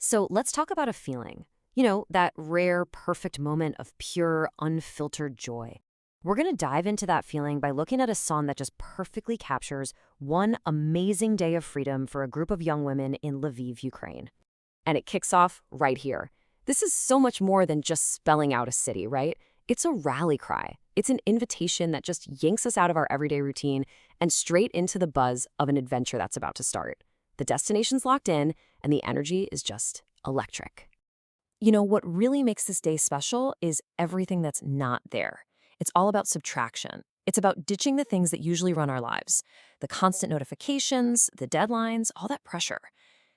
So let's talk about a feeling. That rare, perfect moment of pure, unfiltered joy. We're going to dive into that feeling by looking at a song that just perfectly captures one amazing day of freedom for a group of young women in Lviv, Ukraine. And it kicks off right here. This is so much more than just spelling out a city, right? It's a rally cry. It's an invitation that just yanks us out of our everyday routine and straight into the buzz of an adventure that's about to start. The destination's locked in, and the energy is just electric. What really makes this day special is everything that's not there. It's all about subtraction. It's about ditching the things that usually run our lives, the constant notifications, the deadlines, all that pressure.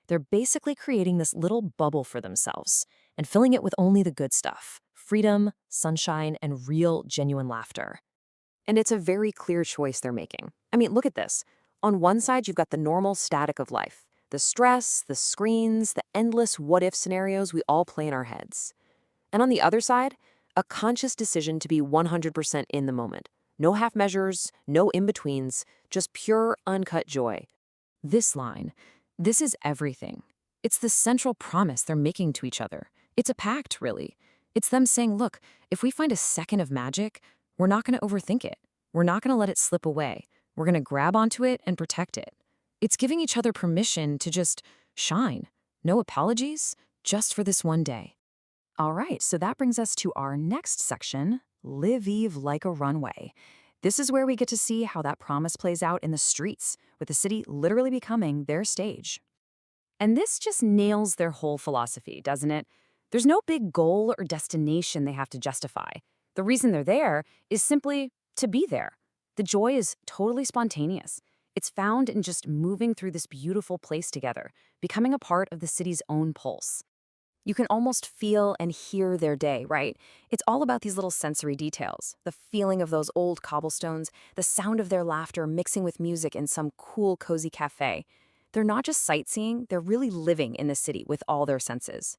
They're basically creating this little bubble for themselves and filling it with only the good stuff: freedom, sunshine, and real, genuine laughter. And it's a very clear choice they're making. I mean, look at this. On one side, you've got the normal static of life, the stress, the screens, the endless what-if scenarios we all play in our heads. And on the other side, a conscious decision to be 100% in the moment. No half measures, no in-betweens, just pure, uncut joy. This line, this is everything. It's the central promise they're making to each other. It's a pact, really. It's them saying, look, if we find a second of magic, we're not going to overthink it. We're not going to let it slip away. We're going to grab onto it and protect it. It's giving each other permission to just shine. No apologies, just for this one day. All right, so that brings us to our next section, Live Eve Like a Runway. This is where we get to see how that promise plays out in the streets, with the city literally becoming their stage. And this just nails their whole philosophy, doesn't it? There's no big goal or destination they have to justify. The reason they're there is simply to be there. The joy is totally spontaneous. It's found in just moving through this beautiful place together, becoming a part of the city's own pulse. You can almost feel and hear their day, right? It's all about these little sensory details, the feeling of those old cobblestones, the sound of their laughter mixing with music in some cool, cozy cafe. They're not just sightseeing, they're really living in the city with all their senses.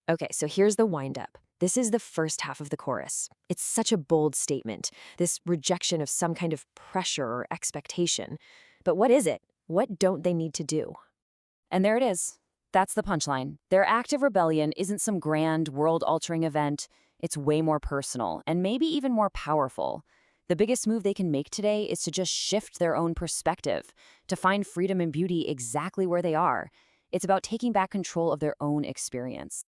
Okay, so here's the wind-up. This is the first half of the chorus. It's such a bold statement, this rejection of some kind of pressure or expectation. But what is it? What don't they need to do? And there it is. That's the punchline. Their act of rebellion isn't some grand, world-altering event. It's way more personal, and maybe even more powerful. The biggest move they can make today is to just shift their own perspective, to find freedom and beauty exactly where they are. It's about taking back control of their own experience.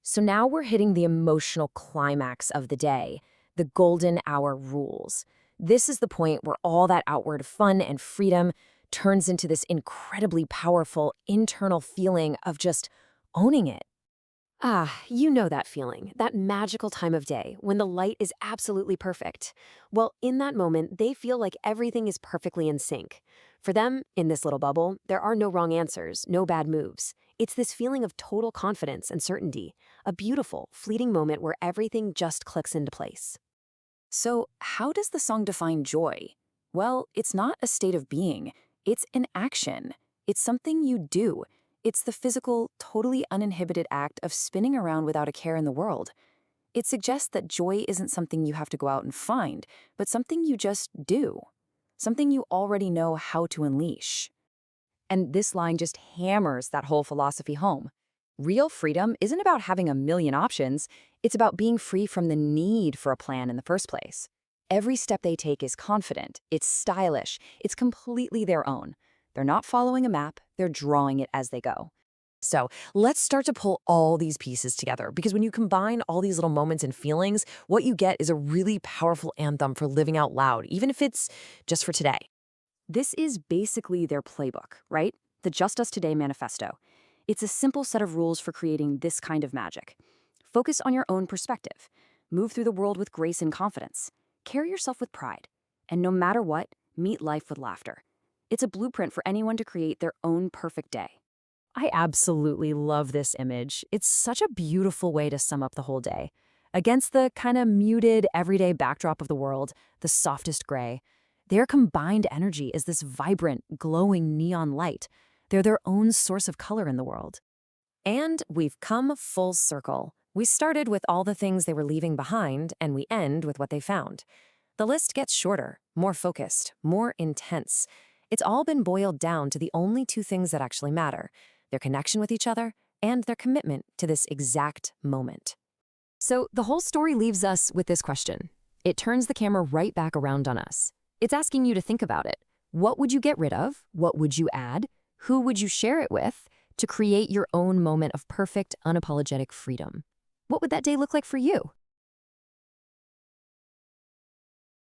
So now we're hitting the emotional climax of the day, the golden hour rules. This is the point where all that outward fun and freedom turns into this incredibly powerful internal feeling of just owning it. You know that feeling, that magical time of day when the light is absolutely perfect. Well, in that moment, they feel like everything is perfectly in sync. For them, in this little bubble, there are no wrong answers, no bad moves. It's this feeling of total confidence and certainty, a beautiful, fleeting moment where everything just clicks into place. So, how does the song define joy? Well, it's not a state of being. It's an action. It's something you do. It's the physical, totally uninhibited act of spinning around without a care in the world. It suggests that joy isn't something you have to go out and find, but something you just do. Something you already know how to unleash. And this line just hammers that whole philosophy home. Real freedom isn't about having a million options. It's about being free from the need for a plan in the first place. Every step they take is confident, it's stylish, it's completely their own. They're not following a map, they're drawing it as they go. So let's start to pull all these pieces together, because when you combine all these little moments and feelings, what you get is a really powerful anthem for living out loud, even if it's just for today. This is basically their playbook, right? The Just Us Today manifesto. It's a simple set of rules for creating this kind of magic. Focus on your own perspective. Move through the world with grace and confidence. Carry yourself with pride. And no matter what, meet life with laughter. It's a blueprint for anyone to create their own perfect day. I absolutely love this image. It's such a beautiful way to sum up the whole day. Against the kind of muted, everyday backdrop of the world, the softest gray, their combined energy is this vibrant, glowing neon light. They're their own source of color in the world. And we've come full circle. We started with all the things they were leaving behind, and we end with what they found. The list gets shorter, more focused, more intense. It's all been boiled down to the only two things that actually matter: their connection with each other and their commitment to this exact moment. So the whole story leaves us with this question. It turns the camera right back around on us. It's asking you to think about it. What would you get rid of? What would you add? Who would you share it with to create your own moment of perfect, unapologetic freedom? What would that day look like for you?